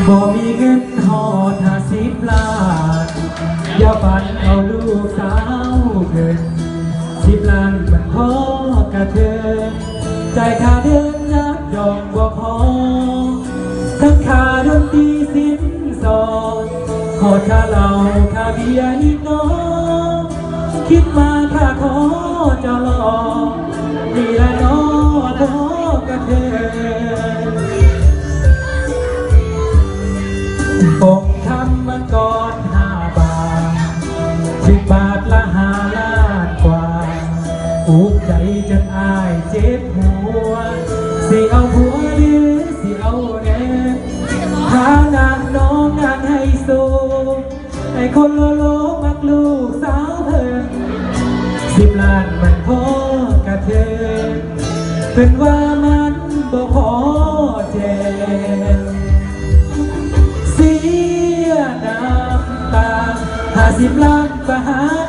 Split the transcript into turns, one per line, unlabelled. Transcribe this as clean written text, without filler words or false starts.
บ่มีเงินหอด50 ล้านอย่าฝันเอาลูกสาวเกิน10 ล้านมันพอกระเทินจ่ายค่าเดินยักดอกบ่พอทั้งค่าดนตรีสินสอดหอดค่าเหล้าค่าเบียร์อีกน้องคิดมาค่าขอจะรอนี่ละน้อพอกระเทินปกทำมาก่อน5 บาท10 บาทละ5 ล้านกว่าอุกใจจนอายเจ็บหัวสิเอาผัวหรือสิเอาแน่ฐานะน้องงานให้สูงไอ้คนโลมักลูกสาวเพิ่น10 ล้านมันพอกระเทินเป็นว่ามันบ่พอแจกเสียน้ำตา50 ล้านประหาร